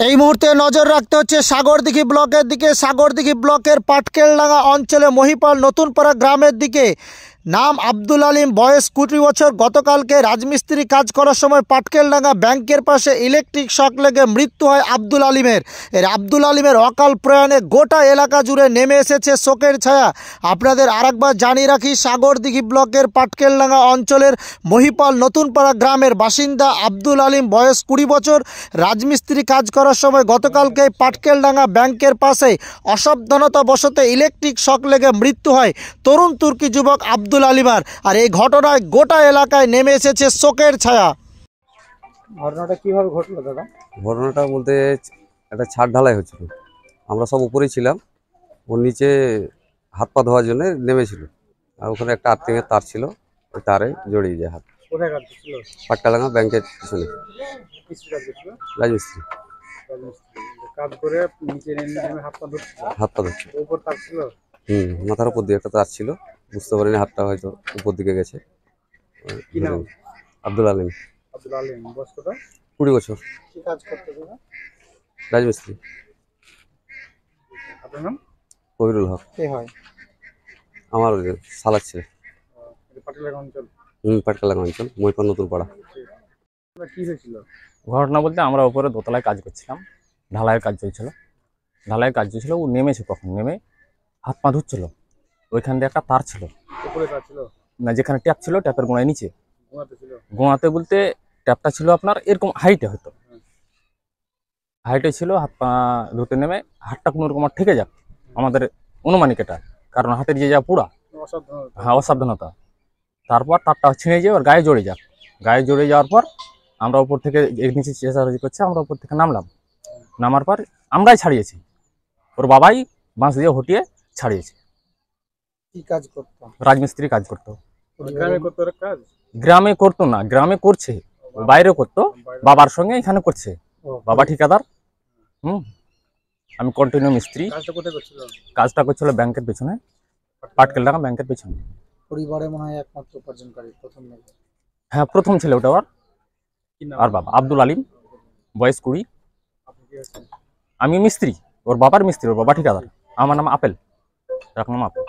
এই মুহূর্তে নজর রাখতে হচ্ছে সাগরদিঘি ব্লকের দিকে। সাগরদিঘি ব্লকের পাটকেলডাঙ্গা অঞ্চলে মহিপাল নতুনপাড়া গ্রামের দিকে। নাম আব্দুল আলিম, বয়স 20 বছর। গতকালকে রাজমিস্ত্রি কাজ করার সময় পাটকেলডাঙ্গা ব্যাংকের পাশে ইলেকট্রিক শক লেগে মৃত্যু হয় আব্দুল আলিমের। আব্দুল আলিমের অকাল প্রয়াণে গোটা এলাকা জুড়ে নেমে এসেছে শোকের ছায়া। আপনাদের আরেকবার জানিয়ে রাখি, সাগরদিঘি ব্লকের পাটকেলডাঙ্গা অঞ্চলের মহিপাল নতুনপাড়া গ্রামের বাসিন্দা আব্দুল আলিম, বয়স 20 বছর। রাজমিস্ত্রি কাজ করার সময় গতকালকে পাটকেলডাঙ্গা ব্যাংকের পাশে অসাবধানতা বশত ইলেকট্রিক শক লেগে মৃত্যু হয় তরুণ তুর্কি যুবক আব্দুল আলিমার। আর এই ঘটনায় গোটা এলাকায় নেমে এসেছে শোকের ছায়া। ঘটনাটা কিভাবে ঘটলো দাদা? ঘটনাটা বলতে একটা ছাদ ঢালাই হচ্ছিল, আমরা সব উপরেই ছিলাম, ওর নিচে হাত পা ধোয়ার জন্য নেমেছিল, আর ওখানে একটা আর্থিংয়ের তার ছিল, ওই তারে জড়িয়ে যায় হাত। কোথায় কাজ করছিল? পাটকেলডাঙ্গা ব্যাংকের পিছনে। কিসের কাজ করছিল? রাজমিস্ত্রি কাজ করে নিচে নেমে হাত পা ধরছিল। হাত পা ধরছে। উপর তার ছিল? মাথার উপর দিয়ে একটা তার ছিল, বুঝতে পারিনি হাতটা হয়তো উপর দিকে গেছে। কি নাম? আব্দুল আলিম। আব্দুল আলিম, বয়স কত? 20 বছর। কি কাজ করতে দাদা? রাজমিস্ত্রি। আপনার নাম? কবিরুল হক। কে হয়? আমার সালাদ ছিল। পাটকেলডাঙ্গা অঞ্চল? পাটকেলডাঙ্গা অঞ্চল, মহিপাল নতুনপাড়া। কি হয়েছিল? ঘটনা বলতে আমরা উপরে দোতলায় কাজ করছিলাম, ঢালাইয়ের কাজ চলছিল। ও নেমেছে, কখন নেমে হাত পা ধুচ্ছিল, ওইখান দিয়ে একটা তার ছিল, উপরে তার ছিল না যেখানে ট্যাপ ছিল, ট্যাপের গোড়ায় নিচে ঘুমাতে ছিল। গোড়াতে বলতে ট্যাপটা ছিল আপনার এরকম হাইটে, হয়তো হাইটে ছিল। হাত পা ধুতে নেমে হাতটা কোনো রকম ঠেকে যাক, আমাদের অনুমানিক এটা, কারণ হাতের যে যা পুরা, হ্যাঁ অসাবধানতা। তারপর তারটা ছিঁড়ে যায়, ওর গায়ে জড়ে যাক। গায়ে জড়ে যাওয়ার পর আমরা উপর থেকে নিচে চেঁচামেচি করছে, আমরা উপর থেকে নামার পর আমরাই ছাড়িয়েছি, ওর বাবাই বাঁশ দিয়ে হটিয়ে ছাড়িয়েছে। কি কাজ করতো? রাজমিস্ত্রি কাজ করতো। গ্রামে করতো কাজ? গ্রামে করতো না, গ্রামে করছে, বাইরে করতো, বাবার সঙ্গে এখানে করছে, বাবা ঠিকাদার। আমি কন্টিনিউ মিস্ত্রি। কাজটা করছিল ব্যাংকের পেছনে, পাটকেলডাঙ্গা ব্যাংকের পেছনে। পরিবারে মনে হয় একমাত্র উপার্জনকারী, প্রথম মেয়ে? হ্যাঁ, প্রথম ছেলে ওটা। আর বাবা আব্দুল আলিম, বয়স 20। আমি মিস্ত্রি, ওর বাবার মিস্ত্রি, ওর বাবা ঠিকাদার। আমার নাম আপেল, নাম আপেল।